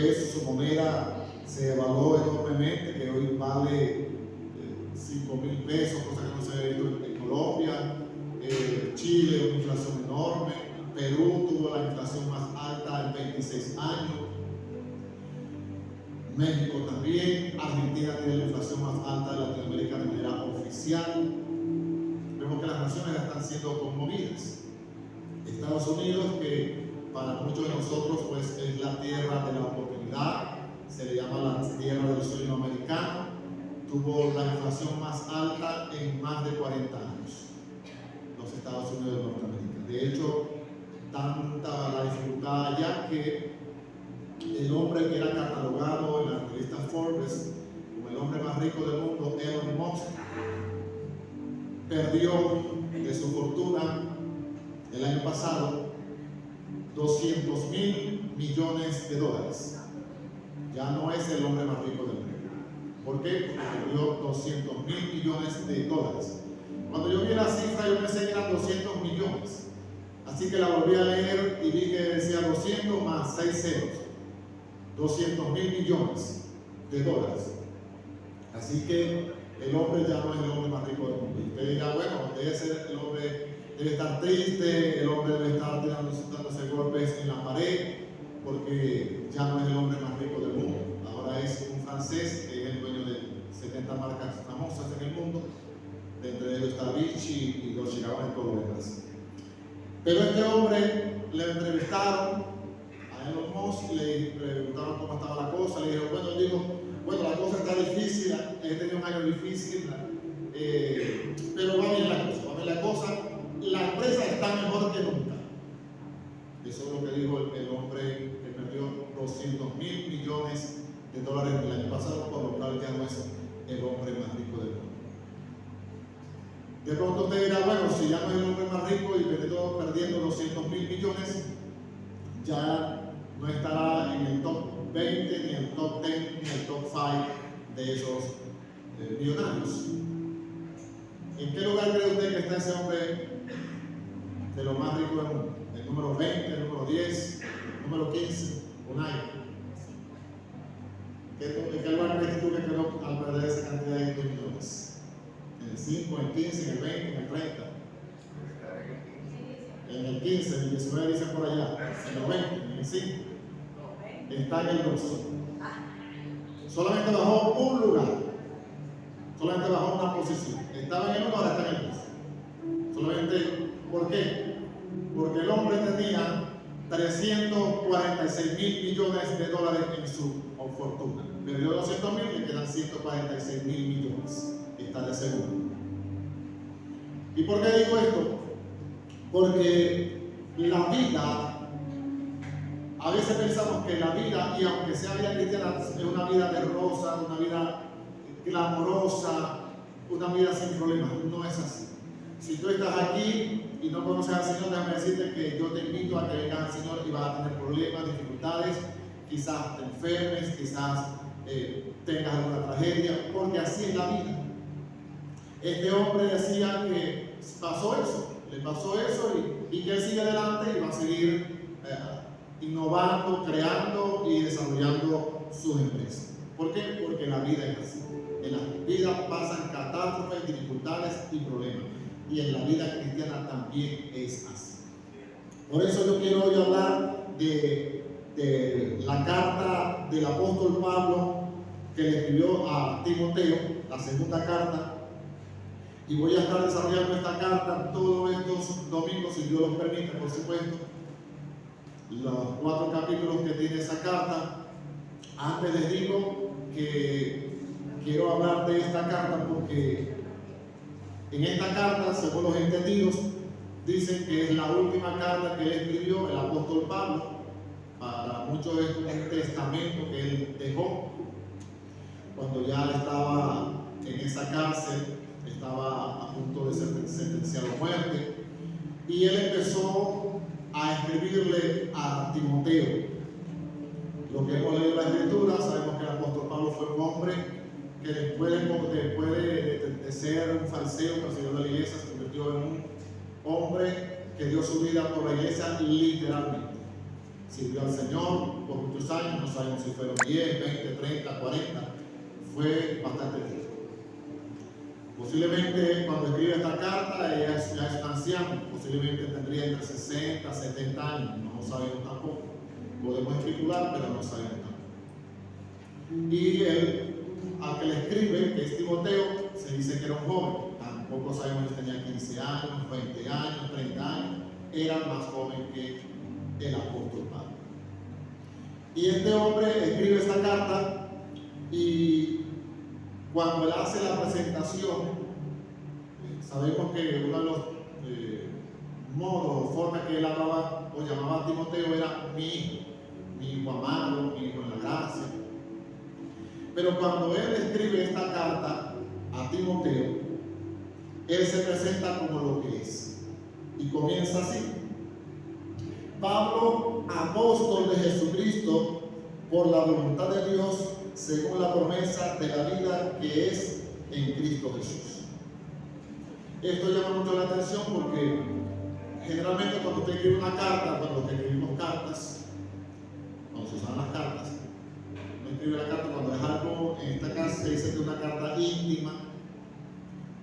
peso, su moneda se devaluó enormemente, que hoy vale 5.000 pesos, cosa que no se ha visto en Colombia. Chile, una inflación enorme. Perú tuvo la inflación más alta en 26 años. México también. Argentina tiene la inflación más alta de Latinoamérica de manera oficial. Vemos que las naciones están siendo conmovidas. Estados Unidos, que para muchos de nosotros pues, es la tierra de la oportunidad, se le llama la tierra del sueño americano, tuvo la inflación más alta en más de 40 años, los Estados Unidos de Norteamérica. De hecho, tanta la dificultad allá que el hombre que era catalogado en la revista Forbes como el hombre más rico del mundo, Elon Musk, perdió de su fortuna el año pasado $200.000 millones. Ya no es el hombre más rico del mundo. ¿Por qué? Porque perdió $200.000 millones. Cuando yo vi la cifra, yo pensé que eran 200 millones. Así que la volví a leer y vi que decía 200 más 6 ceros. $200.000 millones. Así que el hombre ya no es el hombre más rico del mundo. Y usted dirá, bueno, debe ser el hombre, debe estar triste, el hombre debe estar dándose golpes en la pared, porque ya no es el hombre más rico del mundo. Ahora es un francés que es el dueño de 70 marcas famosas en el mundo. Entre ellos está Vichy y Dolce & Gabbana y todo lo demás. Pero este hombre le entrevistaron a Elon Musk, le preguntaron cómo estaba la cosa, le dijeron, bueno, la cosa está difícil, he tenido un año difícil, pero va bien la cosa, la empresa está mejor que nunca. Eso es lo que dijo el hombre que perdió $200.000 millones el año pasado, por lo cual ya no es el hombre más rico del mundo. De pronto usted dirá, bueno, si ya no es el hombre más rico y perdiendo $200.000 millones, ya no estará en el top 20, ni el top 10, ni el top 5 de esos millonarios. ¿En qué lugar cree usted que está ese hombre de lo más rico del mundo? ¿El número 20, el número 10, el número 15, Unai? ¿En qué lugar crees tú que quedó al perder esa cantidad de millones? ¿En el 5, en el 15, en el 20, en el 30? En el 15, en el 19 dicen por allá, en el 20, en el 5. Está en el 2. Solamente bajó un lugar, solamente bajó una posición. Estaba en el 1, ahora está en el 2. Solamente, ¿por qué? Porque el hombre tenía $346.000 millones en su fortuna. Perdió 200.000, le quedan $146.000 millones. Está de seguro. ¿Y por qué digo esto? Porque la vida, a veces pensamos que la vida, y aunque sea vida cristiana, es una vida de rosa, una vida glamorosa, una vida sin problemas. No es así. Si tú estás aquí y no conoces al Señor, déjame decirte que yo te invito a que vengas al Señor y vas a tener problemas, dificultades, quizás te enfermes, quizás tengas alguna tragedia, porque así es la vida. Este hombre decía que le pasó eso y que él sigue adelante y va a seguir innovando, creando y desarrollando sus empresas. ¿Por qué? Porque la vida es así. En la vida pasan catástrofes, dificultades y problemas. Y en la vida cristiana también es así. Por eso yo quiero hoy hablar de la carta del apóstol Pablo que le escribió a Timoteo, la segunda carta. Y voy a estar desarrollando esta carta todos estos domingos, si Dios lo permite, por supuesto. Los 4 capítulos que tiene esa carta. Antes les digo que quiero hablar de esta carta porque en esta carta, según los entendidos, dicen que es la última carta que él escribió, el apóstol Pablo. Para muchos es un testamento que él dejó cuando ya estaba en esa cárcel, estaba a punto de ser sentenciado a muerte, y él empezó a escribirle a Timoteo. Lo que hemos leído en la Escritura, sabemos que el apóstol Pablo fue un hombre que después de ser un fariseo, perseguidor de la iglesia, se convirtió en un hombre que dio su vida por la iglesia literalmente. sirvió al Señor por muchos años, no sabemos si fueron 10, 20, 30, 40, fue bastante tiempo. Posiblemente cuando escribe esta carta ella ya es un anciano, posiblemente tendría entre 60 y 70 años, no lo sabemos tampoco. Podemos especular, pero no sabemos tampoco. Y él, al que le escribe, que es Timoteo, se dice que era un joven. Tampoco sabemos si tenía 15 años, 20 años, 30 años. Era más joven que el apóstol Pablo. Y este hombre escribe esta carta y cuando él hace la presentación, sabemos que uno de los modos o formas que él hablaba o llamaba a Timoteo era mi hijo amado, mi hijo en la gracia. Pero cuando él escribe esta carta a Timoteo, él se presenta como lo que es. Y comienza así: Pablo, apóstol de Jesucristo, por la voluntad de Dios, según la promesa de la vida que es en Cristo Jesús. Esto llama mucho la atención porque generalmente cuando usted escribe una carta, cuando usted escribimos cartas, cuando se usan las cartas, uno escribe la carta cuando es algo, en esta casa se dice que es una carta íntima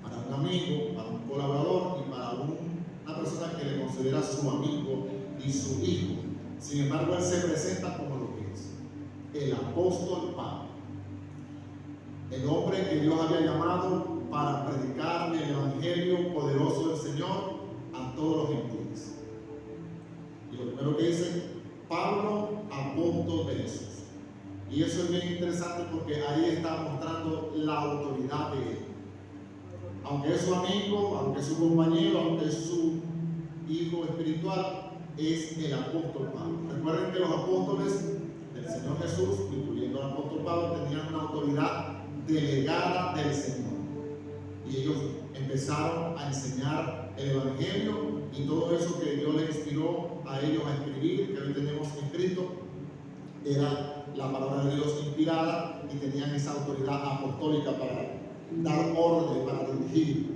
para un amigo, para un colaborador y para una persona que le considera su amigo y su hijo. Sin embargo, él se presenta como lo que es: el apóstol Pablo, el hombre que Dios había llamado para predicar el evangelio poderoso del Señor a todos los gentiles. Y lo primero que dice: Pablo, apóstol de Jesús. Y eso es bien interesante porque ahí está mostrando la autoridad de él. Aunque es su amigo, aunque es su compañero, aunque es su hijo espiritual, es el apóstol Pablo. Recuerden que los apóstoles del Señor Jesús, incluyendo al apóstol Pablo, tenían una autoridad delegada del Señor. Y ellos empezaron a enseñar el evangelio y todo eso que Dios les inspiró a ellos a escribir, que hoy tenemos escrito, era la palabra de Dios inspirada y tenían esa autoridad apostólica para dar orden, para dirigir.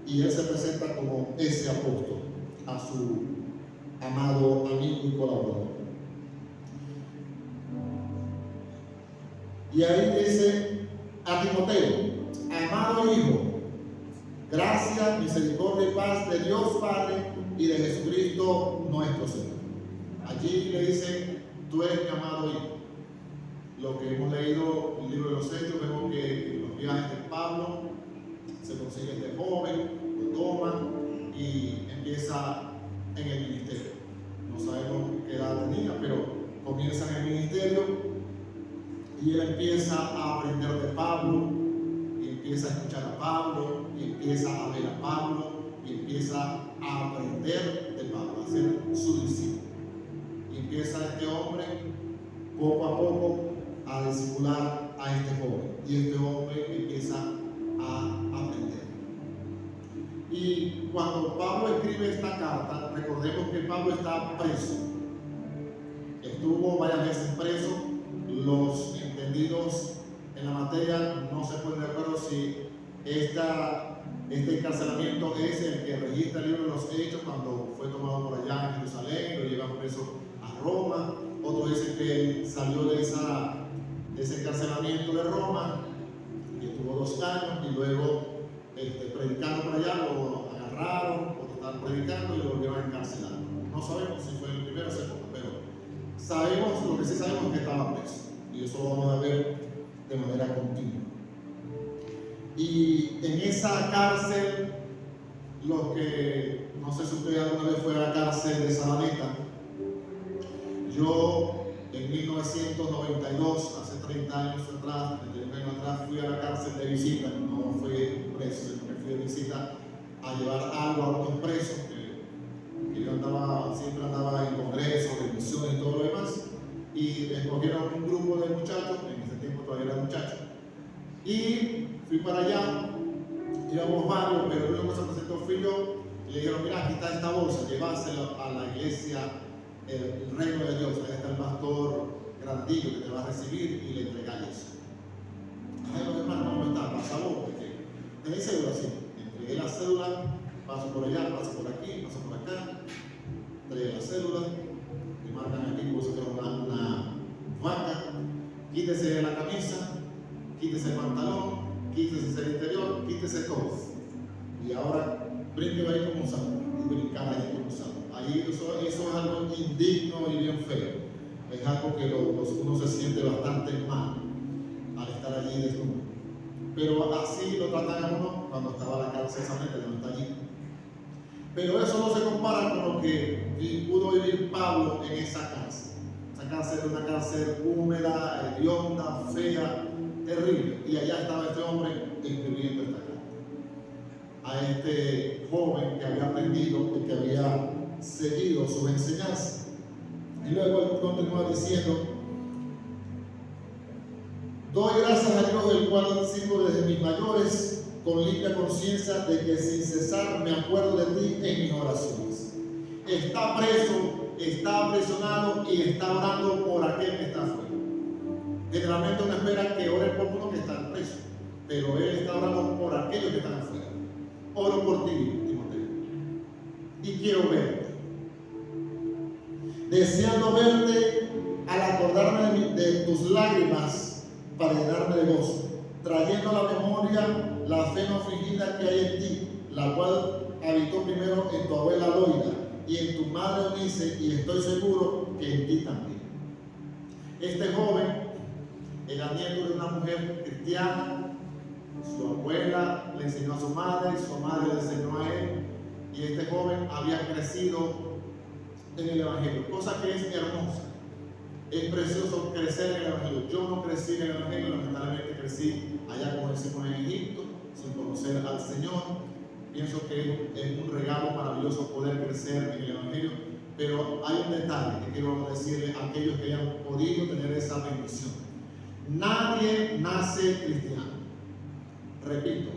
Y él se presenta como ese apóstol a su amado amigo y colaborador. Y ahí dice a Timoteo: amado hijo, gracia, misericordia y paz de Dios Padre y de Jesucristo nuestro Señor. Allí le dice: tú eres mi amado hijo. Lo que hemos leído en el libro de los Hechos, vemos que en los viajes de Pablo se consigue este joven, lo toma y empieza en el ministerio. No sabemos qué edad tenía, pero comienza en el ministerio y él empieza a aprender de Pablo, y empieza a escuchar a Pablo, y empieza a ver a Pablo, y empieza a aprender de Pablo, a ser su discípulo. Y empieza este hombre poco a poco a discipular a este joven, y este hombre empieza a aprender. Y cuando Pablo escribe esta carta, recordemos que Pablo está preso. Estuvo varias veces preso. Los entendidos en la materia no se ponen de acuerdo si este encarcelamiento es el que registra el libro de los Hechos cuando fue tomado por allá en Jerusalén, lo llevan preso a Roma. Otros dicen que él salió de ese encarcelamiento de Roma y estuvo 2 años y luego predicando por allá lo agarraron por estar predicando y lo volvieron a encarcelar. No sabemos si fue el primero o segundo, pero sabemos, lo que sí sabemos es que estaba preso, y eso lo vamos a ver de manera continua. Y en esa cárcel, los que, no sé si ustedes alguna vez fue a la cárcel de Sabaneta, yo en 1992, hace 30 años atrás, 31 años atrás, fui a la cárcel de visita. No fui preso, sino que fui de visita a llevar algo a otros presos, que yo siempre andaba en congresos, de misiones y todo lo demás, y escogieron un grupo de muchachos, en ese tiempo todavía era muchachos, y fui para allá, íbamos varios, pero el único que se presentó fui yo, y le dijeron: mira, aquí está esta bolsa, llévasela a la iglesia, el reino de Dios, ahí está el pastor Grandillo que te va a recibir, y le entregáis eso. Ay, los hermanos, ¿cómo está? Pasa vos, porque tenéis cédula, sí. Entregué la cédula, paso por allá, paso por aquí, paso por acá, entregué la cédula. Mi marcan aquí, por eso que era una vaca. Quítese la camisa, quítese el pantalón, quítese el interior, quítese todo. Y ahora brinque ahí como un sapo, y brincar ahí como un sapo. Ahí eso es algo indigno y bien feo. Es algo que uno se siente bastante mal al estar allí desnudo. Pero así lo tratan a uno cuando estaba en la cárcel Sanete, no está allí. Pero eso no se compara con lo que pudo vivir Pablo en esa cárcel. Esa cárcel era una cárcel húmeda, hedionda, fea, terrible. Y allá estaba este hombre escribiendo esta carta a este joven que había aprendido y que había seguido sus enseñanzas. Y luego él continúa diciendo: doy gracias a Dios, del cual sirvo desde mis mayores, con limpia conciencia de que sin cesar me acuerdo de ti en mis oraciones. Está preso, está aprisionado y está orando por aquel que está afuera. Generalmente uno espera que ore por uno que está preso, pero él está orando por aquellos que están afuera. Oro por ti, Timoteo, y quiero verte, deseando verte al acordarme de tus lágrimas para llenarme de gozo, trayendo a la memoria la fe no fingida que hay en ti, la cual habitó primero en tu abuela Loida y en tu madre Eunice, y estoy seguro que en ti también. Este joven era nieto de una mujer cristiana. Su abuela le enseñó a su madre le enseñó a él, y este joven había crecido en el Evangelio, cosa que es hermosa. Es precioso crecer en el Evangelio. Yo no crecí en el Evangelio, lamentablemente crecí allá, como decimos, en Egipto, sin conocer al Señor. Pienso que es un regalo maravilloso poder crecer en el Evangelio, pero hay un detalle que quiero decirle a aquellos que hayan podido tener esa bendición. Nadie nace cristiano. Repito,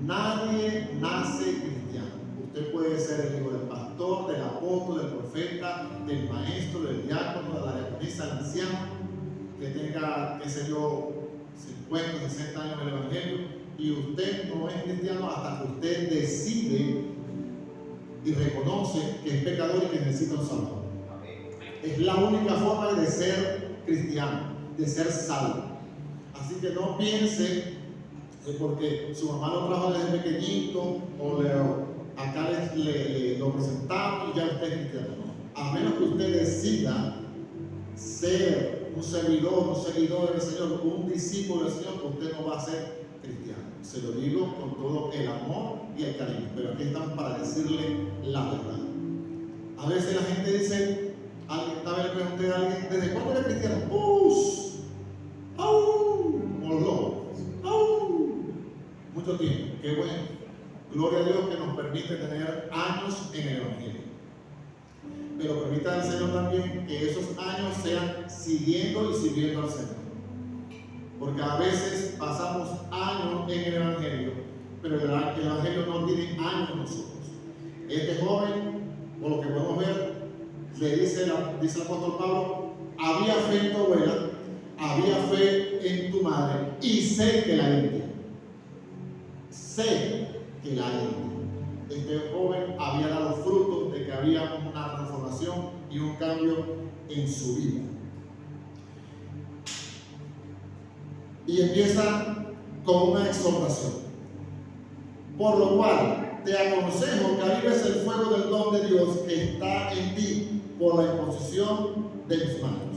nadie nace cristiano. Usted puede ser el hijo del pastor, del apóstol, del profeta, del maestro, del diácono, de la diaconisa, del anciano, que tenga, qué sé yo, 50, 60 años en el Evangelio, y usted no es cristiano hasta que usted decide y reconoce que es pecador y que necesita un salvador. Es la única forma de ser cristiano, de ser salvo. Así que no piense porque su mamá lo trajo desde pequeñito o acá lo presentamos y ya usted es cristiano. No. A menos que usted decida ser un seguidor del Señor, un discípulo del Señor, usted no va a ser cristiano. Se lo digo con todo el amor y el cariño, pero aquí estamos para decirle la verdad. A veces la gente dice, esta vez le pregunté a alguien: ¿desde cuándo eres cristiano? Como los lobos. Mucho tiempo. Qué bueno. Gloria a Dios que nos permite tener años en el Evangelio. Pero permita al Señor también que esos años sean siguiendo y sirviendo al Señor. Porque a veces pasamos años en el Evangelio, pero el Evangelio no tiene años en nosotros. Este joven, por lo que podemos ver, le dice el apóstol Pablo: había fe en tu abuela, había fe en tu madre, y sé que la hay en ti. Sé que la hay en ti. Este joven había dado frutos de que había una transformación y un cambio en su vida. Y empieza con una exhortación. Por lo cual te aconsejo que avives el fuego del don de Dios que está en ti por la imposición de mis manos.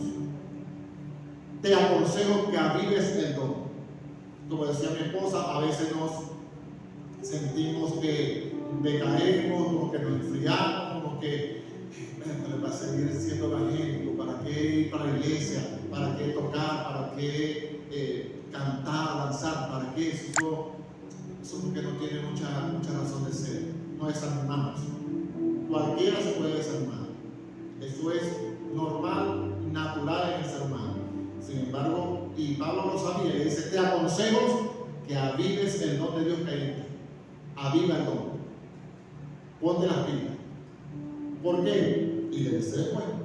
Te aconsejo que avives el don. Como decía mi esposa, a veces nos sentimos que decaemos, como que nos enfriamos, como que va a seguir siendo evangélico. ¿Para qué ir para la iglesia? ¿Para qué tocar? ¿Para qué cantar, danzar? ¿Para qué? Eso porque no tiene mucha razón de ser. No desanimamos. Cualquiera se puede desanimar. Eso es normal, natural en el ser humano. Sin embargo, y Pablo lo sabía, le dice: te aconsejo que avives el don de Dios que hay en ti. Aviva el don. Ponte las pilas. ¿Por qué? Y le dice: bueno,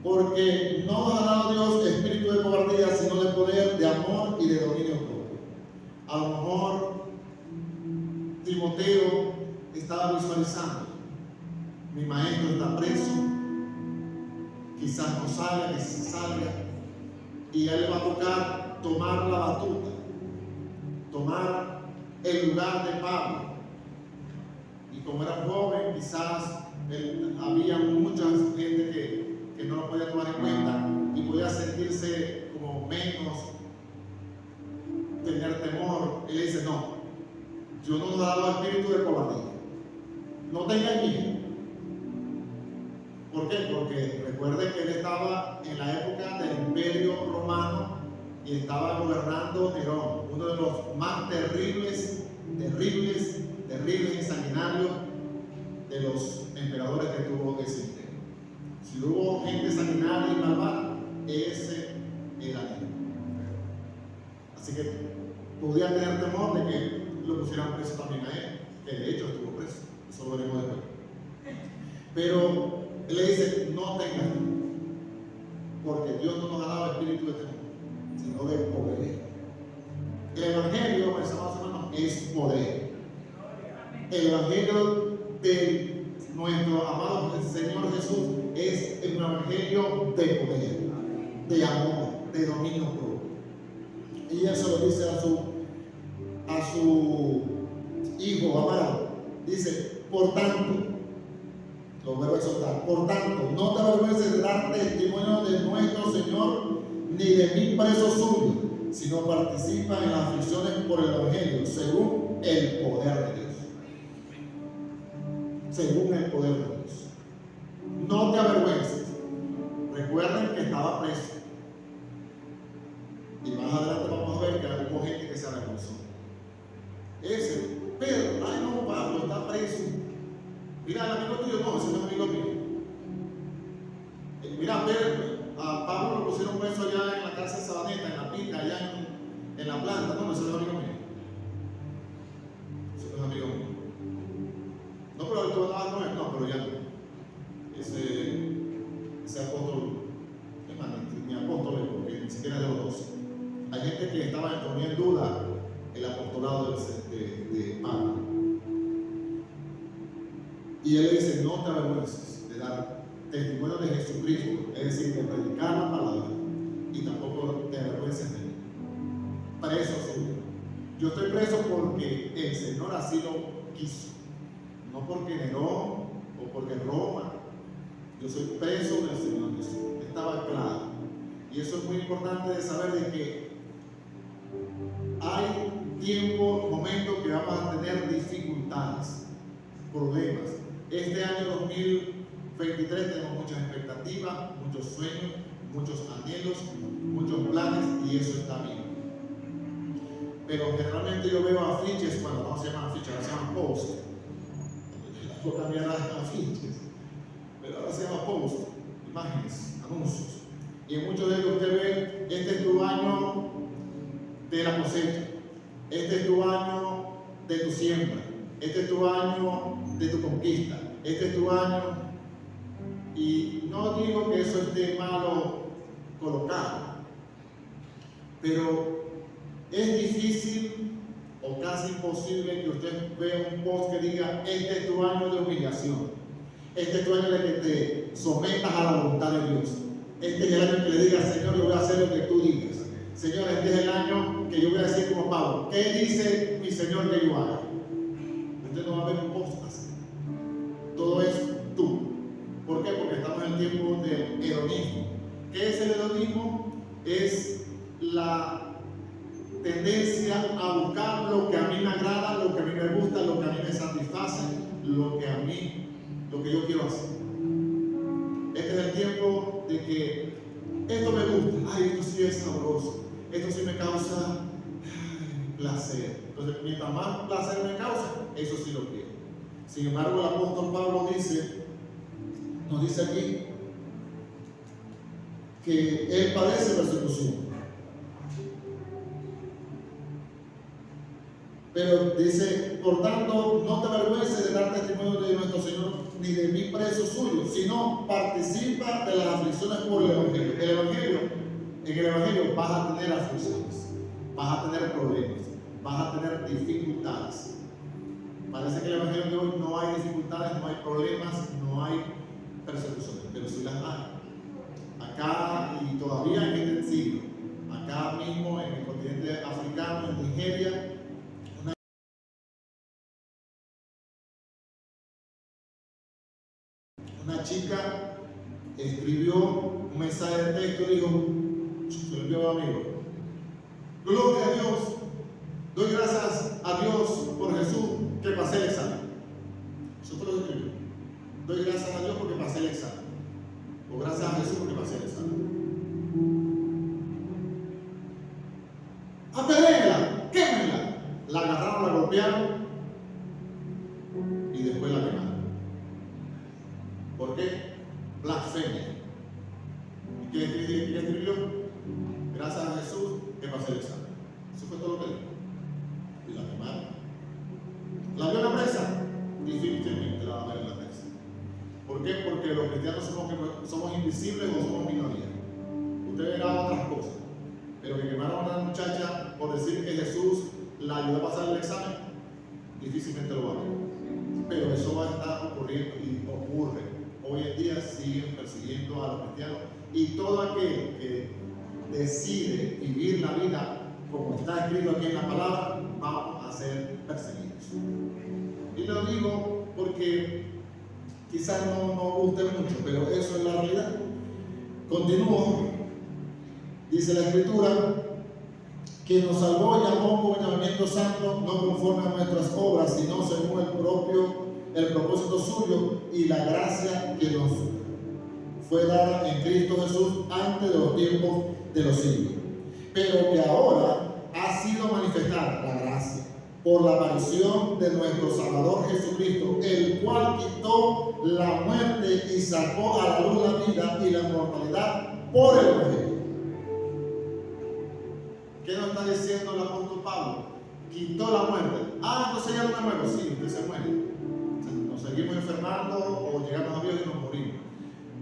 porque no nos ha dado Dios espíritu de cobardía, sino de poder, de amor y de dominio propio. A lo mejor Timoteo estaba visualizando mi maestro está preso, quizás no salga, quizás salga, y a él le va a tocar tomar la batuta, tomar el lugar de Pablo. Y como era joven, quizás había mucha gente que no lo podía tomar en cuenta y podía sentirse como menos, tener temor. Él le dice: no, yo no nos he dado espíritu de cobardía, no tengan miedo. ¿Por qué? Porque recuerden que él estaba en la época del Imperio Romano y estaba gobernando Nerón, uno de los más terribles y sanguinarios de los emperadores que tuvo ese imperio. Si hubo gente sanguinaria y malvada, ese era él. Así que podía tener temor de que lo pusieran preso también a él, que de hecho estuvo preso. Eso lo veremos después. Pero él le dice: no tengas miedo, porque Dios no nos ha dado espíritu de temor, sino de poder. El evangelio, mis amados hermanos, es poder. El evangelio de nuestro amado Señor Jesús es un evangelio de poder, de amor, de dominio propio. Y eso lo dice a su hijo amado. Dice: por tanto, lo vuelvo a exhortar, por tanto, no te avergüences de dar testimonio de nuestro Señor, ni de mí preso suyo, sino participa en las aflicciones por el evangelio, según el poder de Dios. Según el poder de Dios. No te avergüences. Recuerden que estaba preso. Y más adelante vamos a ver que hubo gente que se avergonzó. Ese, Pedro, ay no, Pablo está preso. Mira, el amigo tuyo, no, ese no es amigo mío. Mira, a Pablo lo pusieron preso allá en la cárcel Sabaneta, en la Pica, allá en la planta. No, ese no es amigo mío. Ese no es amigo mío. No, pero tú andabas con él, no, pero ya no. Ese apóstol, es más, ni apóstol es, porque ni siquiera es de los 12. Hay gente que estaba poniendo en duda el apostolado de Pablo. Y él le dice: no te avergüences de dar testimonio de Jesucristo, es decir, de predicar la palabra, y tampoco te avergüences de mí. Preso suyo. Yo estoy preso porque el Señor así lo quiso, no porque Nerón o porque Roma. Yo soy preso del Señor Jesús. Estaba claro. Y eso es muy importante de saber, de que hay tiempo, momentos que vamos a tener dificultades, problemas. Este año 2023 tenemos muchas expectativas, muchos sueños, muchos anhelos, muchos planes, y eso está bien. Pero generalmente yo veo afiches, bueno, no se llaman afiches, ahora se llaman posts. Yo cambié las afiches, pero ahora se llama post, imágenes, anuncios. Y en muchos de ellos usted ve: este es tu año de la cosecha, este es tu año de tu siembra, este es tu año de tu conquista, este es tu año. Y no digo que eso esté malo colocado, pero es difícil o casi imposible que usted vea un post que diga: este es tu año de humillación, este es tu año de que te sometas a la voluntad de Dios, este es el año que le digas: Señor, yo voy a hacer lo que tú digas. Señor, este es el año que yo voy a decir como Pablo: ¿qué dice mi Señor que yo haga? Usted no va a ver un post así. Todo es tú. ¿Por qué? Porque estamos en el tiempo del hedonismo. ¿Qué es el hedonismo? Es la tendencia a buscar lo que a mí me agrada, lo que a mí me gusta, lo que a mí me satisface, lo que yo quiero hacer. Este es el tiempo de que esto me gusta, ay, esto sí es sabroso, esto sí me causa placer. Entonces, mientras más placer me causa, eso sí lo quiero. Sin embargo, el apóstol Pablo nos dice aquí que él padece persecución. Pero dice: por tanto, no te avergüences de dar testimonio de nuestro Señor, ni de mí preso suyo, sino participa de las aflicciones por el Evangelio. En el Evangelio vas a tener aflicciones, vas a tener problemas, vas a tener dificultades. Parece que en el Evangelio de hoy no hay dificultades, no hay problemas, no no hay persecuciones, pero sí las hay. Acá y todavía en este siglo, acá mismo en el continente africano, en Nigeria, una chica escribió un mensaje de texto y dijo, se lo envió a un amigo: gloria a Dios, doy gracias a Dios por Jesús que pasé el examen. Eso fue lo que escribió. Doy gracias a Dios porque pasé el examen. O gracias a Jesús porque pasé el examen. Apedréenla, quémenla. La agarraron, la golpearon y después la quemaron. ¿Por qué? Blasfemia. ¿Y qué escribió? Gracias a Jesús que pasé el examen. Eso fue todo lo que dijo. Y la quemaron. ¿La vio en la presa? Difícilmente la va a ver en la presa. ¿Por qué? Porque los cristianos somos invisibles o somos minoría. Usted verá otras cosas. Pero que quemaron a una muchacha por decir que Jesús la ayudó a pasar el examen, difícilmente lo va a ver. Pero eso va a estar ocurriendo y ocurre. Hoy en día siguen persiguiendo a los cristianos y todo aquel que decide vivir la vida como está escrito aquí en la palabra, vamos a ser perseguidos. Y lo digo porque quizás no guste mucho, pero eso es la realidad. Continúo. Dice la Escritura que nos salvó y llamó con llamamiento santo, no conforme a nuestras obras, sino según el propósito suyo y la gracia que nos fue dada en Cristo Jesús antes de los tiempos de los siglos. Pero que ahora ha sido manifestada la gracia por la aparición de nuestro Salvador Jesucristo, el cual quitó la muerte y sacó a la luz la vida y la inmortalidad por el Evangelio. ¿Qué nos está diciendo el apóstol Pablo? Quitó la muerte. Entonces ya no me muero. Sí, usted se muere. O sea, nos seguimos enfermando o llegamos a Dios y nos morimos.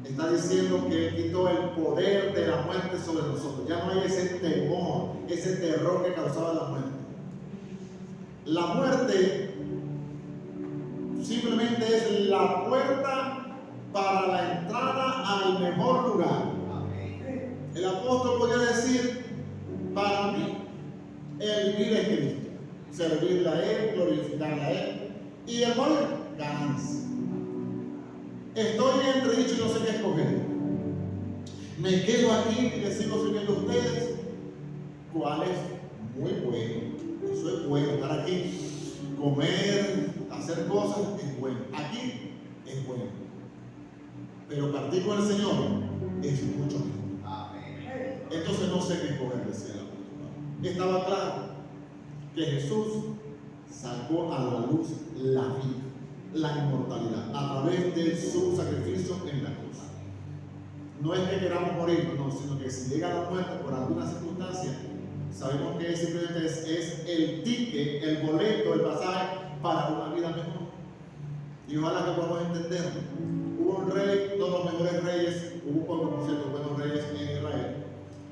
Está diciendo que él quitó el poder de la muerte sobre nosotros. Ya no hay ese temor, ese terror que causaba la muerte. La muerte simplemente es la puerta para la entrada al mejor lugar. El apóstol podía decir: para mí, el vivir es Cristo, servirle a Él, glorificarle a Él, y el morir, ganancia. Estoy entre dicho y no sé qué escoger. Me quedo aquí y les sigo sirviendo a ustedes. ¿Cuál es? Muy bueno. Eso es bueno, estar aquí, comer, hacer cosas, es bueno. Aquí es bueno. Pero partir con el Señor es mucho mejor. Entonces no sé qué escoger, decía el apóstol. Estaba claro que Jesús sacó a la luz la vida, la inmortalidad, a través de su sacrificio en la cruz. No es que queramos morir, no, sino que si llega la muerte por alguna circunstancia, sabemos que simplemente es el ticket, el boleto, el pasaje para una vida mejor. Y ojalá que podamos entenderlo. Hubo un rey, uno de los mejores reyes, hubo por cierto buenos reyes en Israel.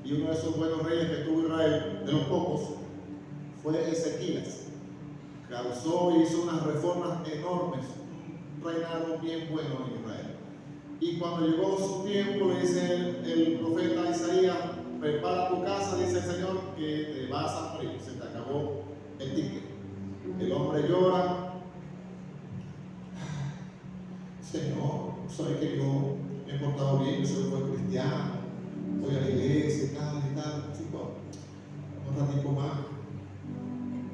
Y uno de esos buenos reyes que tuvo Israel, de los pocos, fue Ezequías. Causó y hizo unas reformas enormes, un reinado bien bueno en Israel. Y cuando llegó su tiempo, dice el profeta Isaías: prepara tu casa, dice el Señor, que te vas a morir, se te acabó el ticket. El hombre llora: Señor, sabes que yo me he portado bien, yo soy un buen cristiano, voy a la iglesia y tal, chico, un ratito más.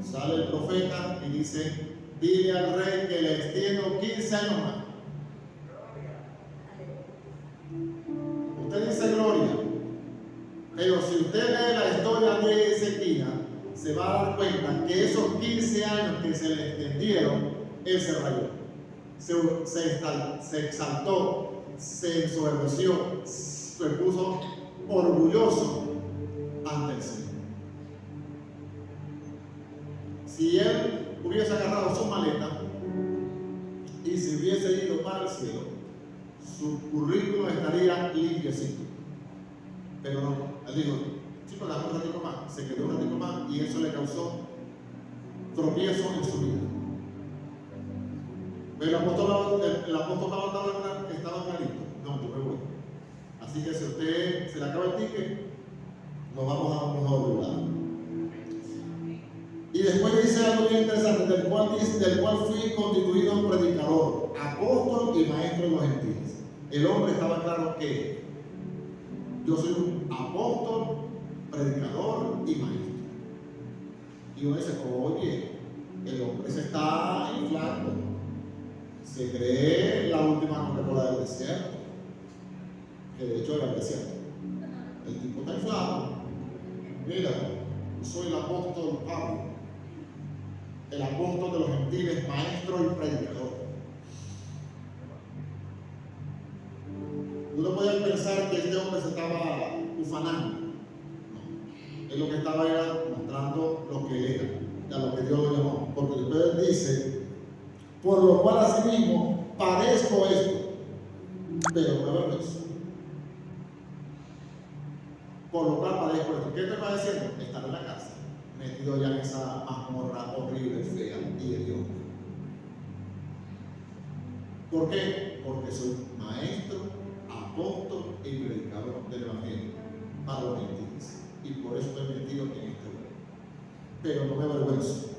Sale el profeta y dice: dile al rey que le extiendo 15 años más. Usted dice gloria, pero si usted lee la historia de Ezequías, se va a dar cuenta que esos 15 años que se le extendieron, él se rayó, se exaltó, se ensoberbeció, se puso orgulloso ante el Señor. Si él hubiese agarrado su maleta y se hubiese ido para el cielo, su currículum estaría limpiecito. Pero no, él dijo: chicos, dame un ratito más. Se quedó un ratito más y eso le causó tropiezo en su vida. Pero el apóstol Pablo estaba que estaba clarito. No, yo me voy. Así que si a usted se le acaba el ticket, nos vamos a un mejor lugar. Y después dice algo bien interesante, del cual fui constituido predicador, apóstol y maestro de los gentiles. El hombre estaba claro que yo soy un apóstol, predicador y maestro. Y uno dice, oye, el hombre se está inflando, se cree la última Coca-Cola del desierto, que de hecho era el desierto. El tipo está inflado. Mira, yo soy el apóstol Pablo, el apóstol de los gentiles, maestro y predicador. Uno puede pensar que este hombre se estaba ufanando. No, él lo que estaba era mostrando lo que él era, a lo que Dios lo llamó. Porque después dice, por lo cual asimismo padezco esto, pero no avergüenzo. Por lo cual padezco esto. ¿Qué te está diciendo? Estar en la cárcel, metido ya en esa mazmorra horrible, fea y hedionda. ¿Por qué? Porque soy maestro, apóstol y predicador del Evangelio para los gentiles. Y por eso estoy metido en este lugar. Pero no me avergüenzo.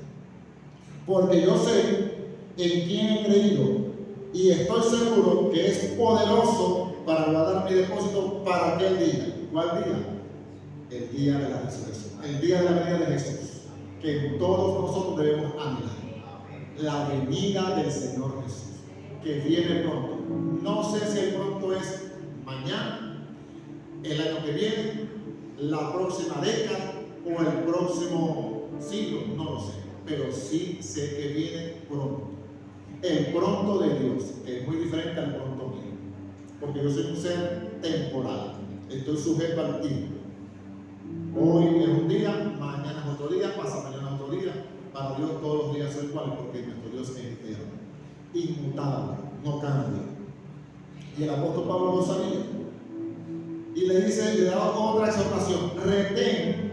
Porque yo sé en quién he creído y estoy seguro que es poderoso para guardar mi depósito para aquel día. ¿Cuál día? El día de la resurrección, el día de la venida de Jesús, que todos nosotros debemos anhelar. La venida del Señor Jesús, que viene pronto. No sé si el pronto es mañana, el año que viene, la próxima década o el próximo siglo, no lo sé, pero sí sé que viene pronto. El pronto de Dios, que es muy diferente al pronto mío, porque yo soy un ser temporal, estoy sujeto al tiempo. Hoy es un día, mañana es otro día, pasa mañana es otro día. Para Dios todos los días son iguales porque nuestro Dios es eterno, inmutable, no cambia. Y el apóstol Pablo lo sabía. Y le dice, le da otra exhortación: retén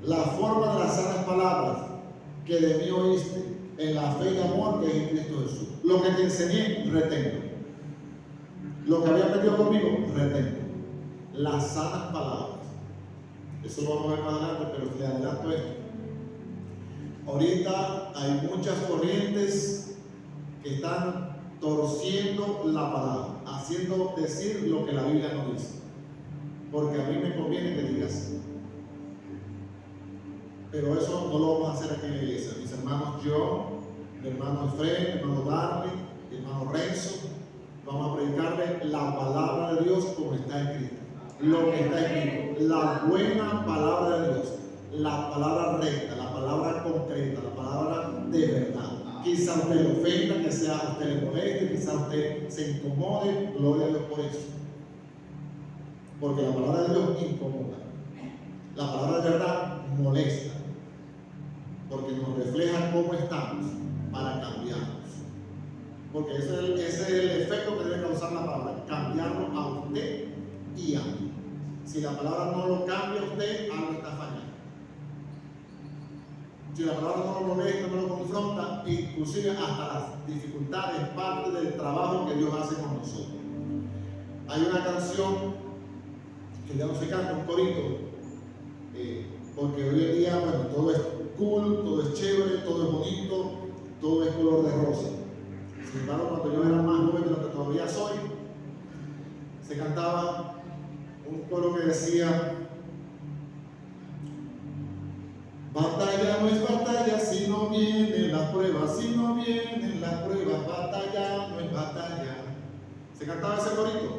la forma de las sanas palabras que de mí oíste en la fe y amor que es en Cristo Jesús. Lo que te enseñé, reténlo. Lo que había aprendido conmigo, reténlo. Las sanas palabras. Eso lo vamos a ver más adelante, pero le adelanto esto. Ahorita hay muchas corrientes que están torciendo la palabra, haciendo decir lo que la Biblia no dice. Porque a mí me conviene que digas. Pero eso no lo vamos a hacer aquí en la iglesia. Mis hermanos, yo, mi hermano Efraín, mi hermano Darby, mi hermano Renzo, vamos a predicarle la palabra de Dios como está escrita. Lo que está escrito, la buena palabra de Dios, la palabra recta, la palabra concreta, la palabra de verdad. Quizá usted le ofenda, que sea a usted le moleste, quizá usted se incomode, gloria a Dios por eso. Porque la palabra de Dios incomoda, la palabra de verdad molesta, porque nos refleja cómo estamos para cambiarnos. Porque ese es el efecto que debe causar la palabra, cambiarnos a usted y a mí. Si la palabra no lo cambia a usted, algo está fallando. Si la palabra no lo molesta, no lo confronta, inclusive hasta las dificultades, parte del trabajo que Dios hace con nosotros. Hay una canción que ya no se canta, un corito, porque hoy en día, bueno, todo es cool, todo es chévere, todo es bonito, todo es color de rosa. Sin embargo, cuando yo era más joven de lo que todavía soy, se cantaba un coro que decía: batalla no es batalla si no vienen las pruebas, si no vienen las pruebas, batalla no es batalla. Se cantaba ese corito: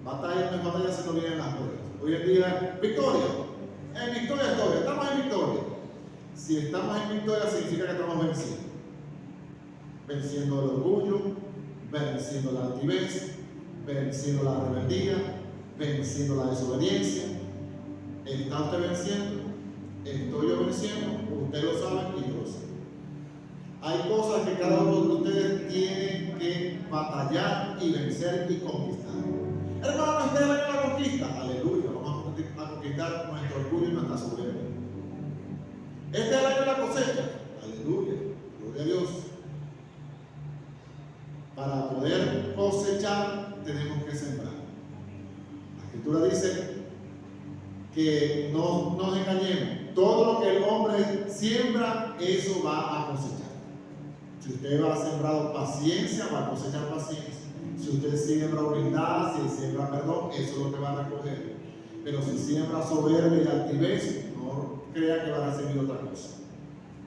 batalla no es batalla si no vienen las pruebas. Hoy en día, victoria, victoria, estamos en victoria. Si estamos en victoria significa que estamos venciendo. Venciendo el orgullo, venciendo la altivez, venciendo la rebeldía, venciendo la desobediencia. ¿Está usted venciendo? ¿Estoy yo venciendo? Usted lo sabe y yo lo sé. Hay cosas que cada uno de ustedes tiene que batallar y vencer y conquistar. Hermano, este es el año de la conquista. Aleluya, vamos a conquistar nuestro orgullo y nuestra soberbia. Este es el año de la cosecha. Aleluya, gloria a Dios. Para poder cosechar Escritura dice que no nos engañemos. Todo lo que el hombre siembra, eso va a cosechar. Si usted va a sembrar paciencia, va a cosechar paciencia. Si usted siembra humildad, si siembra perdón, eso es lo que va a recoger. Pero si siembra soberbia y altivez, no crea que va a recibir otra cosa.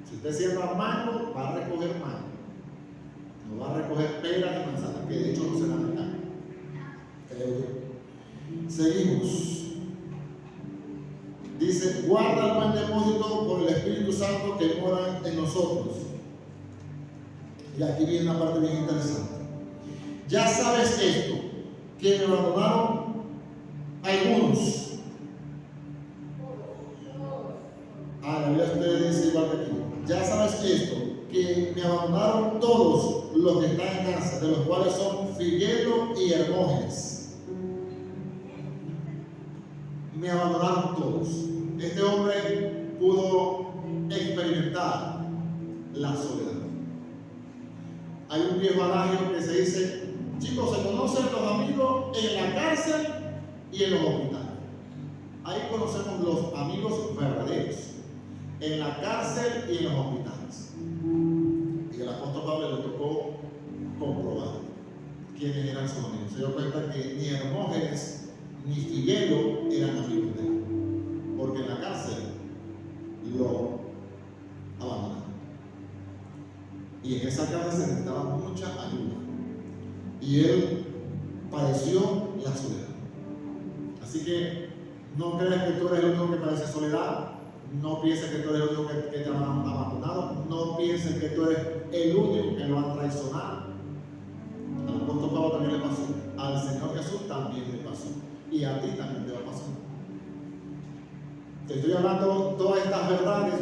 Si usted siembra mango, va a recoger mango. No va a recoger peras y manzanas, que de hecho no se dan acá. Seguimos. Dice, guarda el buen depósito por el Espíritu Santo que mora en nosotros. Y aquí viene una parte bien interesante. Ya sabes esto, que me abandonaron algunos. La Biblia ustedes dice igual que aquí. Ya sabes esto, que me abandonaron todos los que están en casa, de los cuales son Figuelo y Hermógenes. Me abandonaron todos. Este hombre pudo experimentar la soledad. Hay un viejo adagio que se dice, chicos, se conocen los amigos en la cárcel y en los hospitales. Ahí conocemos los amigos verdaderos, en la cárcel y en los hospitales. Y el apóstol Pablo le tocó comprobar quiénes eran sus amigos. Se dio cuenta que ni Hermógenes ni Figuelo eran amigos de él, porque en la cárcel lo abandonaron. Y en esa cárcel se necesitaba mucha ayuda. Y él padeció la soledad. Así que no creas que tú eres el único que padece soledad. No pienses que tú eres el único que te han abandonado. No pienses que tú eres el único que lo han traicionado. Al apóstol Pablo también le pasó. Al Señor Jesús también le pasó. Y a ti también te va a pasar. Te estoy hablando todas estas verdades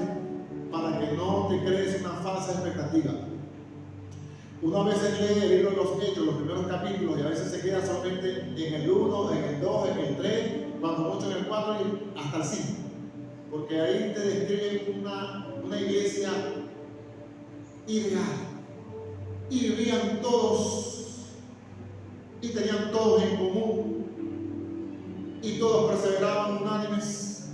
para que no te crees una falsa expectativa. Uno a veces lee el libro de los Hechos, los primeros capítulos, y a veces se queda solamente en el 1, en el 2, en el 3, cuando mucho en el 4 y hasta el 5. Porque ahí te describen una iglesia ideal. Y vivían todos, y tenían todos en común, y todos perseveraban unánimes,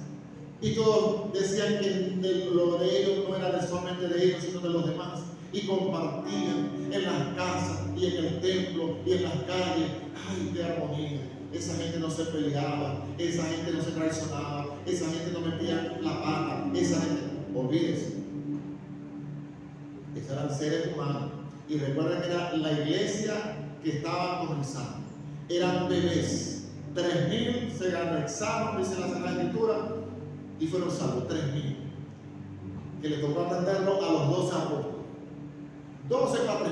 y todos decían que lo de ellos no era solamente de ellos, sino de los demás. Y compartían en las casas y en el templo y en las calles. ¡Ay, qué armonía! Esa gente no se peleaba, esa gente no se traicionaba, esa gente no metía la pata, esa gente, olvídese. Esos eran seres humanos. Y recuerden que era la iglesia que estaba comenzando. Eran bebés. 3.000 se anexaron, dice la Sagrada Escritura, y fueron salvos. 3.000. Que le tocó atenderlo a los 12 apóstoles. 12 para 3.000.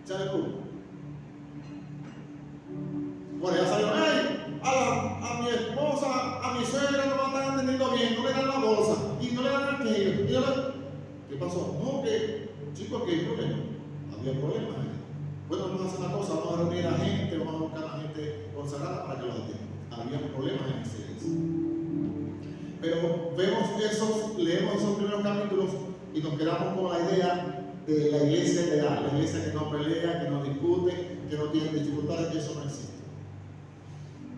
¿Sabes tú? Por allá salió, ¡ay! A mi esposa, a mi suegra no la están atendiendo bien, no le dan la bolsa, y no le dan aquello. ¿Qué pasó? No, que, chicos, ¿qué hay problema? Había problemas. Bueno, vamos a hacer una cosa, vamos a reunir a gente, vamos a buscar a gente consagrada para que los atienda. Había problemas en esa iglesia. Pero leemos esos primeros capítulos y nos quedamos con la idea de la iglesia ideal, la iglesia que no pelea, que no discute, que no tiene dificultades, que eso no existe.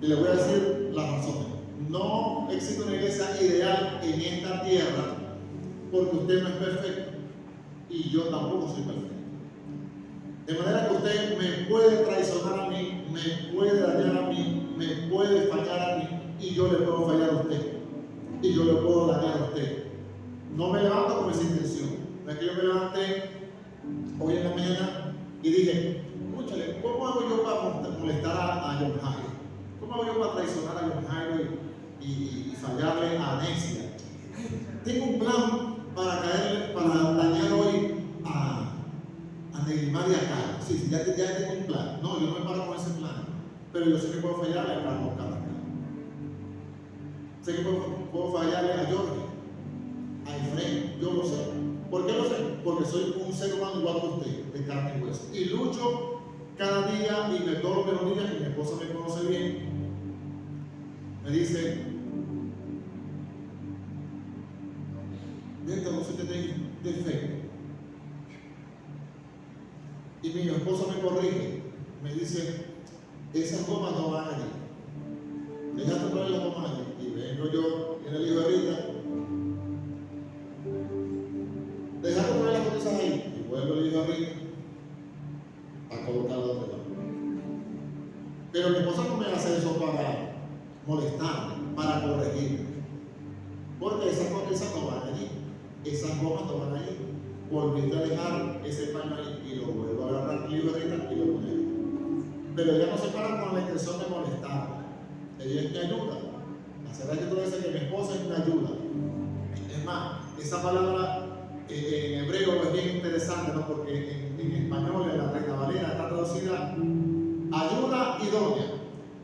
Y le voy a decir las razones. No existe una iglesia ideal en esta tierra porque usted no es perfecto y yo tampoco soy perfecto. De manera que usted me puede traicionar a mí, me puede dañar a mí, me puede fallar a mí y yo le puedo fallar a usted y yo le puedo dañar a usted. No me levanto con esa intención. No es que yo me levanté hoy en la mañana y dije, escúchale, ¿cómo hago yo para molestar a John Jairo? ¿Cómo hago yo para traicionar a John Jairo y fallarle a Nexia? Tengo un plan para dañar hoy a Neymar y a Carlos. Sí, ya tengo un plan. No, yo no me paro con ese plan. Pero yo sé que puedo fallarle a Carlos Carrascal. Sé que puedo fallarle a Jorge, a Efraín. Yo lo sé. ¿Por qué lo sé? Porque soy un ser humano igual que usted, de carne y hueso. Y lucho cada día y me todos los días, y mi esposa me conoce bien. Me dice, Néstor, no se te de fe. Y mi esposa me corrige, me dice, esas gomas no van allí. dejaste otra vez la mamá allí. Y vengo yo, viene el hijo de Rita, dejaste otra vez las cosas ahí. Y vuelve el hijo de Rita a colocarlo donde va. Pero mi esposa no me hace eso para molestarme, para corregirme. Porque esas cosas no van allí. Esas gomas no van allí. Volviste a dejar ese paño ahí y lo vuelvo a agarrar el hijo de Rita y lo pone ahí. Pero ella no se para con la intención de molestarme. Ella es mi ayuda. Hace rato tú dices que mi esposa es mi ayuda. Es más, esa palabra en hebreo es bien interesante, ¿no? Porque en español, en la Reina Valera, está traducida ayuda idónea.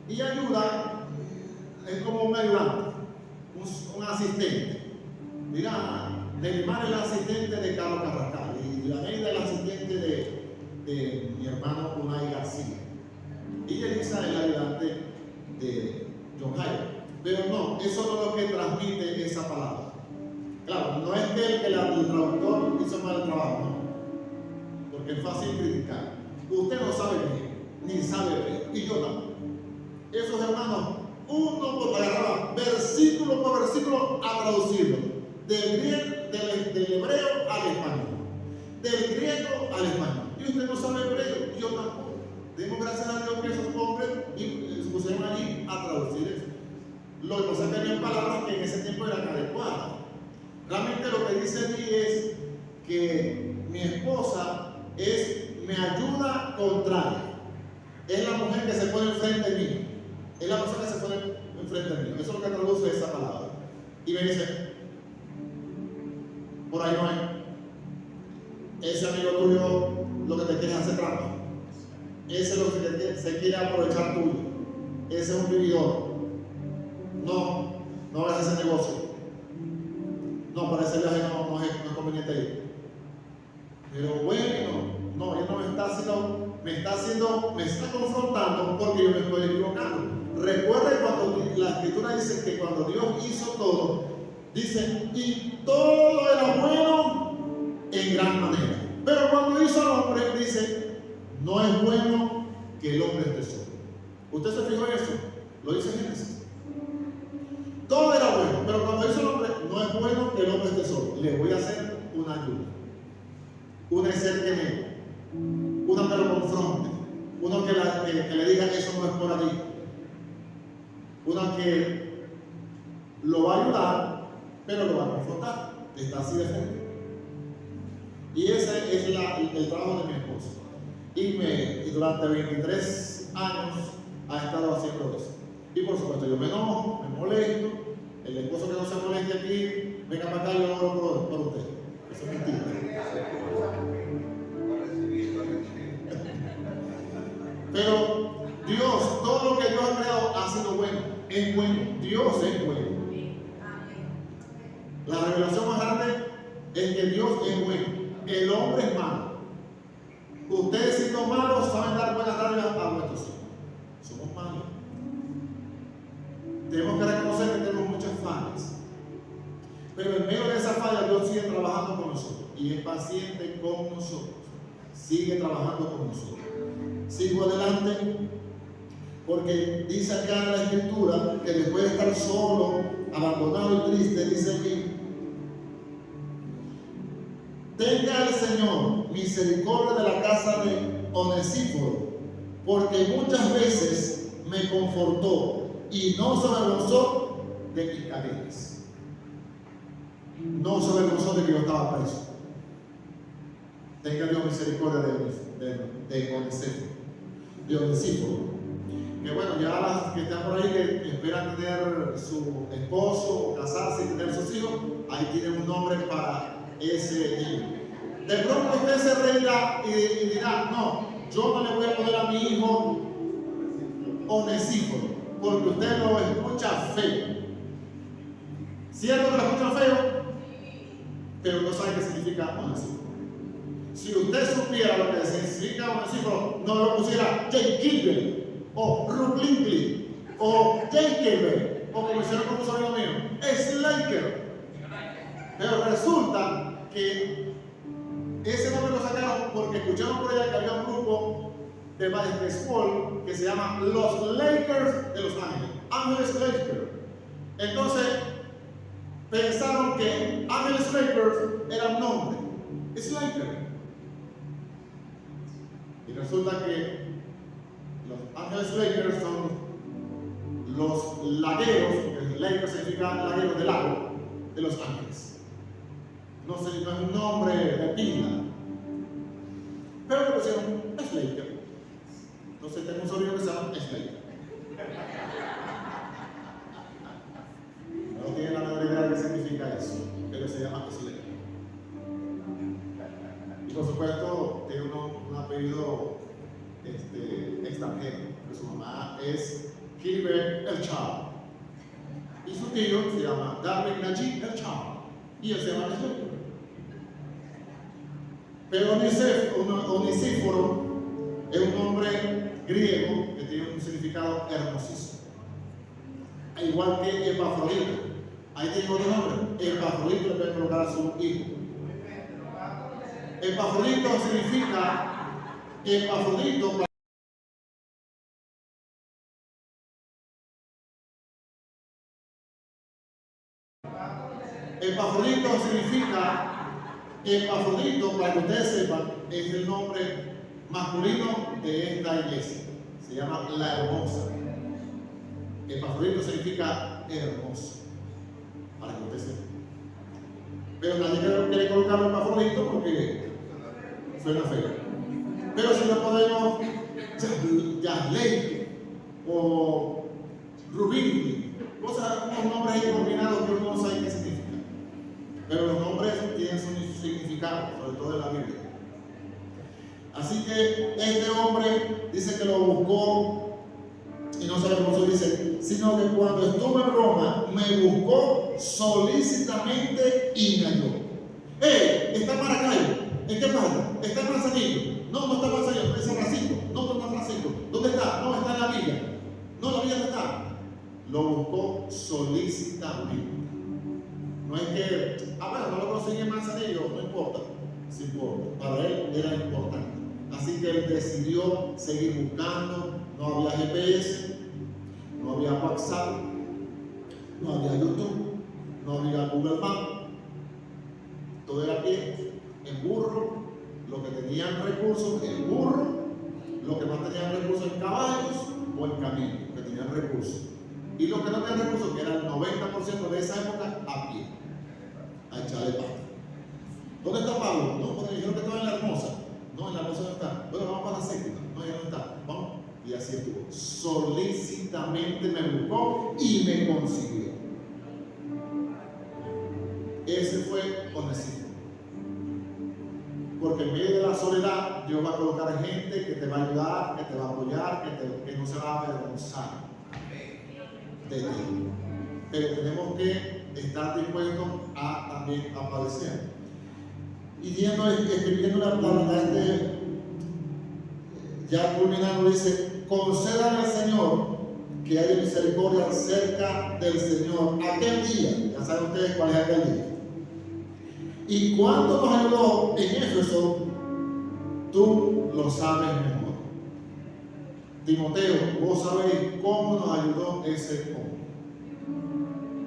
Y ayuda es como un ayudante, un asistente. Mira, Neymar es el asistente de Carlos Carrascal y la Neida es el asistente de mi hermano Unai García. Y Elisa es el ayudante de John Jairo. Pero no, eso no es lo que transmite esa palabra. Claro, no es que el traductor hizo mal el trabajo, no. Porque es fácil criticar. Usted no sabe bien, ni sabe bien, y yo tampoco. Esos hermanos, uno agarraba versículo por versículo a traducirlo. Del hebreo al español. Del griego al español. Y usted no sabe hebreo, y yo tampoco. Demos gracias a Dios que esos hombres se pusieron allí a traducir eso. Lo que pasa es que tenían palabras que en ese tiempo eran adecuadas. Realmente lo que dice allí es que mi esposa es mi ayuda contraria. Es la mujer que se pone enfrente de mí. Es la persona que se pone enfrente de mí. Eso es lo que traduce esa palabra. Y me dice, por ahí no hay. Ese amigo tuyo lo que te quiere es hacer trampa. Ese es lo que se quiere aprovechar tuyo. Ese es un vividor. No hagas ese negocio. No, para ese viaje no es conveniente ir. Pero bueno, no, él no me está confrontando porque yo me estoy equivocando. Recuerden cuando la escritura dice que cuando Dios hizo todo, dice, y todo era bueno en gran manera. Pero cuando hizo al hombre, dice, no es bueno que el hombre esté solo. ¿Usted se fijó en eso? Lo dice Génesis. Todo era bueno, pero cuando hizo el hombre, no es bueno que el hombre esté solo. Le voy a hacer una ayuda. Una cercanía. Una que lo confronte. Una que le diga que eso no es por allí. Una que lo va a ayudar, pero lo va a confrontar. Está así de frente. Y ese es el trabajo de mi esposa. Y durante 23 años ha estado haciendo eso. Y por supuesto yo me enojo, me molesto. El esposo que no se moleste aquí, venga para acá y yo oro por usted. Eso es mentira. Pero Dios, todo lo que Dios ha creado ha sido bueno. Es bueno. Dios es bueno. La revelación más grande es que Dios es bueno. El hombre es malo. Ustedes, siendo malos, saben dar buenas tardes a nuestros hijos. Somos malos. Tenemos que reconocer que tenemos muchas fallas. Pero en medio de esas fallas, Dios sigue trabajando con nosotros. Y es paciente con nosotros. Sigue trabajando con nosotros. Sigo adelante. Porque dice acá en la escritura que después de estar solo, abandonado y triste, dice aquí, tenga el Señor misericordia de la casa de Onesíforo, porque muchas veces me confortó y no se avergonzó de mis cadenas. No se avergonzó de que yo estaba preso. Tenga Dios misericordia de Onesíforo. Que bueno, ya las que están por ahí que esperan tener su esposo o casarse y tener sus hijos, ahí tienen un nombre para ese niño. De pronto usted se reirá y dirá, no, yo no le voy a poner a mi hijo Onesíforo, porque usted lo escucha feo. ¿Cierto que lo escucha feo? Pero no sabe qué significa Onesíforo. Si usted supiera lo que significa Onesíforo, no lo pusiera Jake Gilbert, o Ruth Linkley, o Jacob, o como hicieron con un amigo mío, Slaker. Pero resulta que ese nombre lo sacaron porque escucharon por allá que había un grupo de basquetbol que se llama los Lakers de Los Ángeles. Ángeles Lakers. Entonces pensaron que Ángeles Lakers era un nombre. Es Lakers. Y resulta que los Ángeles Lakers son los lagueros, porque Lakers significa lagueros del lago, de Los Ángeles. No es un nombre de pila, pero le pusieron Slaker. Entonces tengo un sobrino que se llama Slaker. No tiene la menor idea de qué significa eso, pero se llama Slaker. Y por supuesto tiene un apellido extranjero, porque su mamá es Gilbert Elchar y su tío se llama Darwin Najib Elchar y él se llama Slaker. Pero Onesíforo es un nombre griego que tiene un significado hermosísimo, al igual que Epafrodito. Ahí tiene otro nombre. Epafrodito le puede colocar a su hijo. Epafrodito significa Epafrodito. Epafrodito significa, Epafrodito, para que ustedes sepan, es el nombre masculino de esta iglesia. Se llama La Hermosa. Epafrodito significa hermoso, para que ustedes sepan. Pero nadie quiere colocarlo Epafrodito porque suena feo. Pero si lo podemos, Yasley o Rubín, unos nombres ahí combinados que uno no sabe qué significa. Pero los nombres tienen su significado, sobre todo en la Biblia. Así que este hombre dice que lo buscó, y no solo como dice, sino que cuando estuvo en Roma me buscó solícitamente y me halló. Está en Maracaibo. ¿En qué parte? ¿Está en Manzanillo? No está en Manzanillo, está en San Francisco. No está en San Francisco. ¿Dónde está? No, está en la villa. No, la villa no está. Lo buscó solícitamente. No es que, no lo conseguí en Manzanillo, no importa. Sí importa. Para él era importante. Así que él decidió seguir buscando. No había GPS, no había WhatsApp, no había YouTube, no había Google Maps. Todo era a pie, en burro. Lo que tenían recursos en burro, lo que más tenían recursos en caballos o en camino, que tenían recursos. Y los que no tenían recursos, que era el 90% de esa época, a pie, a echarle pata. ¿Dónde está Pablo? No, porque dijeron que estaba en La Hermosa. No, en La Hermosa no está. Bueno, vamos para la séptima. No, ya no está. Vamos. Y así estuvo. Solícitamente me buscó y me consiguió. Ese fue Onesíforo. Porque en medio de la soledad, Dios va a colocar gente que te va a ayudar, que te va a apoyar, que no se va a avergonzar de ti. Pero tenemos que estar dispuestos a también a padecer. Y escribiendo la palabra ya culminando, dice: concédale al Señor que haya misericordia cerca del Señor aquel día. Ya saben ustedes cuál es aquel día. Y cuando nos ayudó en Éfeso, tú lo sabes mejor. Timoteo, vos sabéis cómo nos ayudó ese hombre.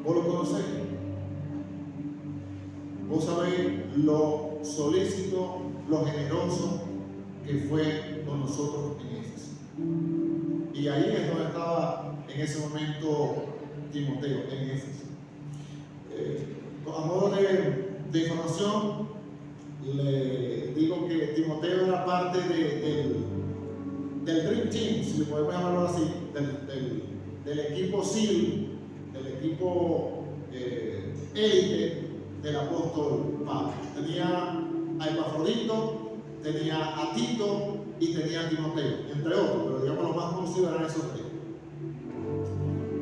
Vos lo conocéis. Vos sabéis lo solícito, lo generoso que fue con nosotros en Éfeso. Y ahí es donde estaba en ese momento Timoteo, en Éfeso. A modo de información, le digo que Timoteo era parte del Dream Team, si podemos llamarlo así, del equipo civil, del equipo élite del apóstol Pablo. Tenía a Epafrodito, tenía a Tito y tenía a Timoteo, entre otros, pero digamos los más conocidos eran esos tres.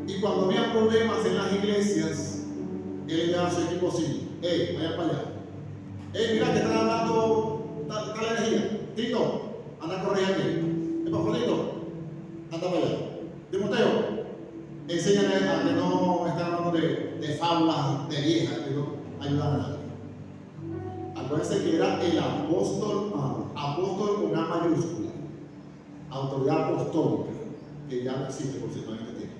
Y cuando había problemas en las iglesias, él enviaba a su equipo civil. Vaya para allá. Mira que están hablando tal herejía. Tito, anda a correr aquí. Epafrodito, anda para allá. Timoteo, enséñale a que no estén hablando de fábulas de viejas, que no ayudan a nadie. Acuérdense que era el apóstol Pablo, apóstol con A mayúscula, autoridad apostólica, que ya no existe por cierto en este tiempo.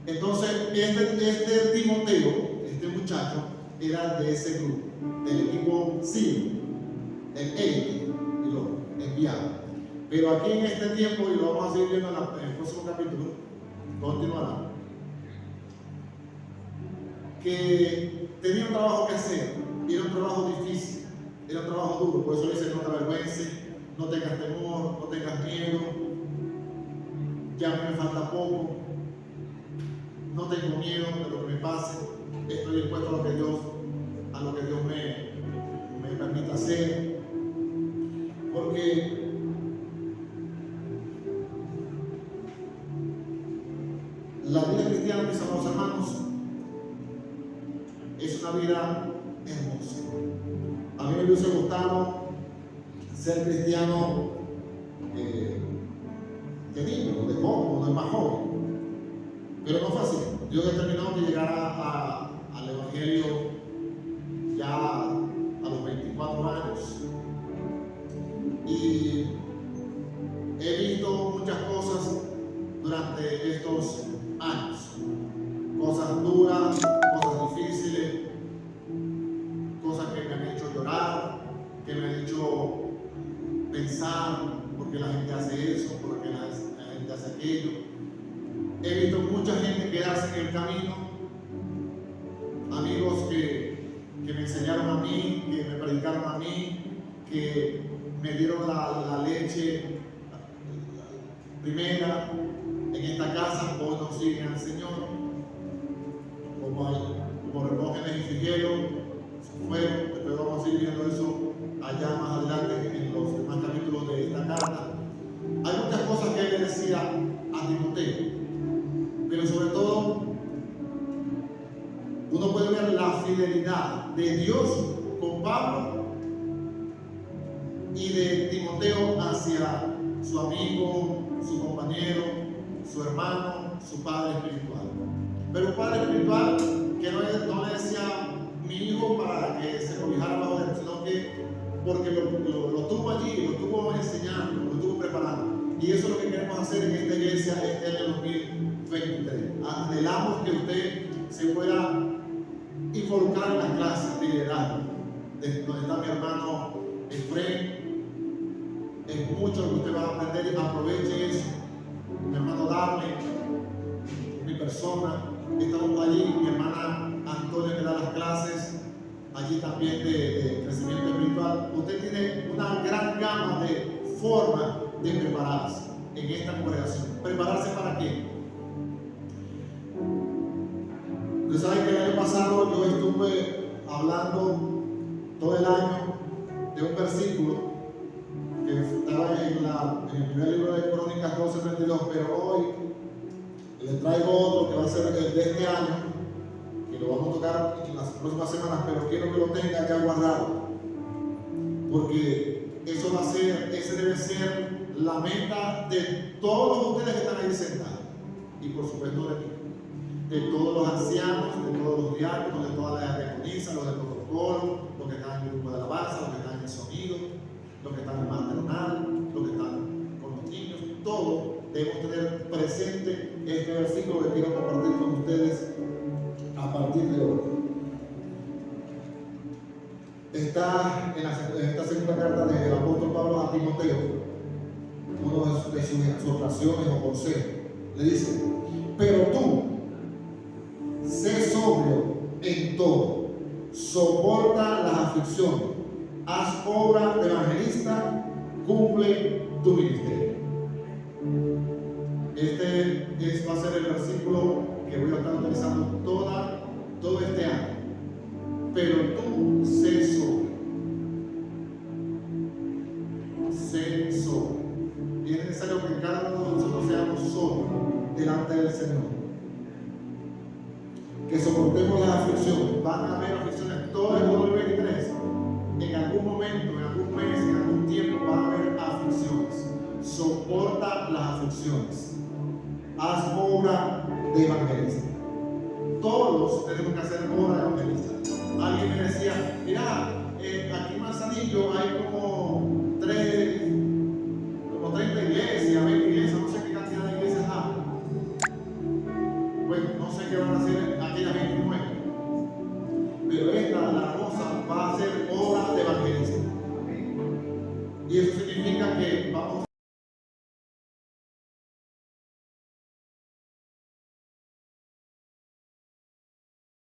Entonces, este Timoteo, este muchacho, era de ese grupo, del equipo Sirio, el élite, y lo enviaba. Pero aquí en este tiempo, y lo vamos a seguir viendo en el próximo capítulo, continuará, que tenía un trabajo que hacer, y era un trabajo difícil, era un trabajo duro. Por eso dice: no te avergüences, no tengas temor, no tengas miedo, ya a mí me falta poco, no tengo miedo de lo que me pase, estoy dispuesto a lo que Dios me permita hacer, porque la vida cristiana, mis amados hermanos, es una vida hermosa. A mí me hubiese gustado ser cristiano de niño, de joven, de más joven, pero no fue así. Dios determinó que llegara al Evangelio ya a los 24 años, y he visto muchas cosas durante estos años, cosas duras, cosas difíciles, cosas que me han hecho llorar, que me han hecho pensar por qué la gente hace eso, por qué la gente hace aquello. He visto mucha gente quedarse en el camino, amigos que me enseñaron a mí, que me predicaron a mí, que me dieron la leche primera en esta casa, hoy no siguen al Señor, como Hermógenes y Figuero se fueron. Después vamos a seguir viendo eso allá más adelante en los demás capítulos de esta carta. Hay muchas cosas que él le decía a Timoteo, pero sobre todo uno puede ver la fidelidad de Dios con Pablo y de Timoteo hacia su amigo, su compañero, su hermano, su padre espiritual. Pero un padre espiritual que no le decía mi hijo para que se cobijara bajo él, sino que porque lo tuvo allí, lo tuvo enseñando, lo tuvo preparando. Y eso es lo que queremos hacer en esta iglesia este año 2023. Anhelamos que usted se pueda involucrar en las clases de liderazgo, donde está mi hermano Efraín. Es mucho lo que usted va a aprender, y aproveche eso. Mi hermano Darle, mi persona, estamos allí, mi hermana Antonia que da las clases, allí también de crecimiento espiritual. Usted tiene una gran gama de formas de prepararse en esta congregación. ¿Prepararse para qué? Ustedes saben que el año pasado yo estuve hablando todo el año de un versículo que estaba en el primer libro de Crónicas 12:32, pero hoy les traigo otro que va a ser el de este año, que lo vamos a tocar en las próximas semanas, pero quiero que lo tenga ya guardado, porque eso va a ser, ese debe ser la meta de todos ustedes que están ahí sentados, y por supuesto de mí, de todos los ancianos, de todos los diáconos, de todas las diaconisas, los del protocolo, los que están en el grupo de alabanza, los que están en el sonido, los que están en maternal, los que están con los niños. Todos debemos tener presente este versículo que quiero compartir con ustedes a partir de hoy. Está en esta segunda carta del apóstol Pablo a Timoteo, uno de sus exhortaciones o consejos. Le dice: pero tú, sé sobrio en todo, soporta las aflicciones, haz obra de evangelista, cumple tu ministerio. Este va a ser el versículo que voy a estar utilizando todo este año. Pero tú sé sobrio. Sé sobrio. Y es necesario que cada uno de nosotros seamos sobrios delante del Señor. Que soportemos las aflicciones. Van a haber aflicciones todo el 2023. En algún momento, en algún mes, en algún tiempo va a haber aflicciones. Soporta las aflicciones. Haz obra de evangelista. Todos tenemos que hacer obra de evangelista. Alguien me decía: mira, aquí en Manzanillo hay como 30 iglesias, 20 iglesias, no sé qué cantidad de iglesias hay. Bueno, no van a ser aquellas 29. Pero esta, la hermosa, va a ser obra de evangelismo. Y eso significa que vamos